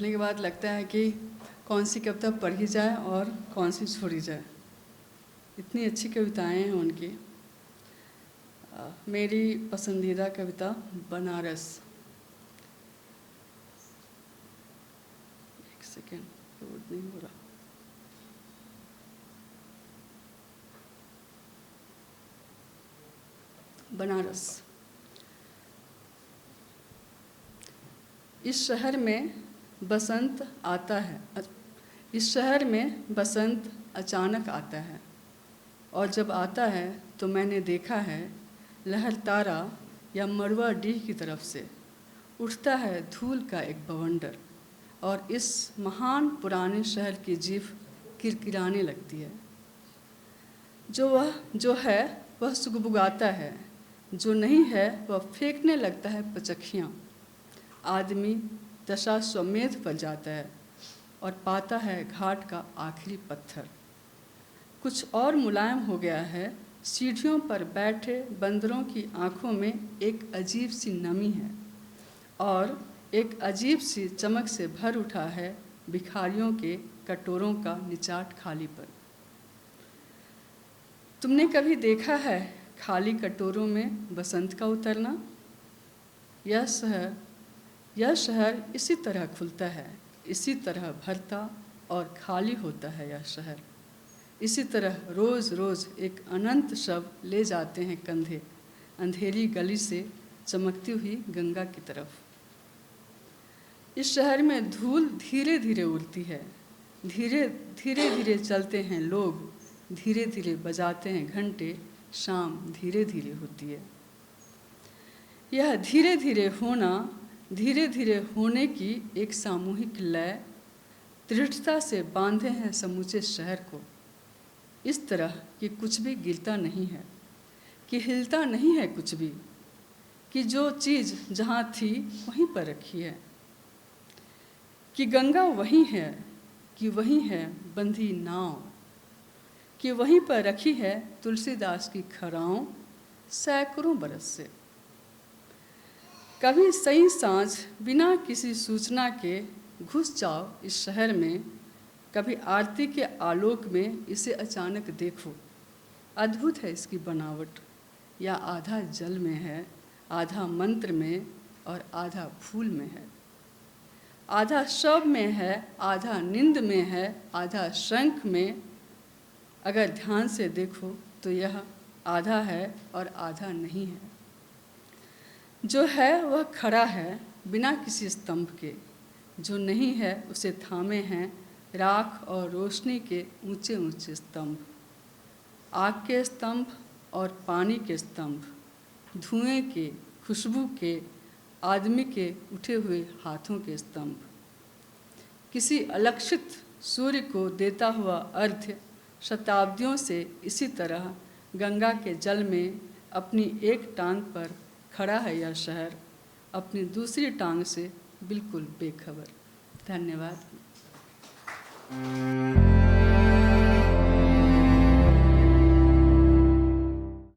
पढ़ने के बाद लगता है कि कौन सी कविता पढ़ी जाए और कौन सी छोड़ी जाए। इतनी अच्छी कविताएं हैं उनकी। मेरी पसंदीदा कविता बनारस। एक सेकेंड, लोड नहीं हो रहा। बनारस। इस शहर में बसंत आता है, इस शहर में बसंत अचानक आता है, और जब आता है तो मैंने देखा है लहरतारा या मड़वा डीह की तरफ से उठता है धूल का एक बवंडर, और इस महान पुराने शहर की जीभ किरकिराने लगती है। जो है वह सुगबुगाता है, जो नहीं है वह फेंकने लगता है पचखियाँ। आदमी दशा स्वमेध पर जाता है और पाता है घाट का आखिरी पत्थर। कुछ और मुलायम हो गया है। सीढ़ियों पर बैठे बंदरों की आंखों में एक अजीब सी नमी है, और एक अजीब सी चमक से भर उठा है भिखारियों के कटोरों का निचाट खाली पर। तुमने कभी देखा है खाली कटोरों में बसंत का उतरना? यह शहर इसी तरह खुलता है, इसी तरह भरता और खाली होता है यह शहर। इसी तरह रोज़ रोज़ एक अनंत शव ले जाते हैं कंधे अंधेरी गली से चमकती हुई गंगा की तरफ। इस शहर में धूल धीरे धीरे उड़ती है, धीरे धीरे चलते हैं लोग, धीरे धीरे बजाते हैं घंटे, शाम धीरे धीरे होती है। यह धीरे धीरे होने की एक सामूहिक लय दृढ़ता से बांधे हैं समूचे शहर को, इस तरह कि कुछ भी गिरता नहीं है, कि हिलता नहीं है कुछ भी, कि जो चीज़ जहाँ थी वहीं पर रखी है, कि गंगा वहीं है, कि वहीं है बंधी नाव, कि वहीं पर रखी है तुलसीदास की खराओं सैकड़ों बरस से। कभी सही सांझ बिना किसी सूचना के घुस जाओ इस शहर में, कभी आरती के आलोक में इसे अचानक देखो। अद्भुत है इसकी बनावट, या आधा जल में है, आधा मंत्र में और आधा फूल में है, आधा शव में है, आधा नींद में है, आधा शंख में। अगर ध्यान से देखो तो यह आधा है और आधा नहीं है। जो है वह खड़ा है बिना किसी स्तंभ के, जो नहीं है उसे थामे हैं राख और रोशनी के ऊंचे ऊंचे स्तंभ, आग के स्तंभ और पानी के स्तंभ, धुएं के, खुशबू के, आदमी के उठे हुए हाथों के स्तंभ। किसी अलक्षित सूर्य को देता हुआ अर्घ्य शताब्दियों से इसी तरह गंगा के जल में अपनी एक टांग पर खड़ा है यह शहर, अपनी दूसरी टांग से बिल्कुल बेखबर। धन्यवाद।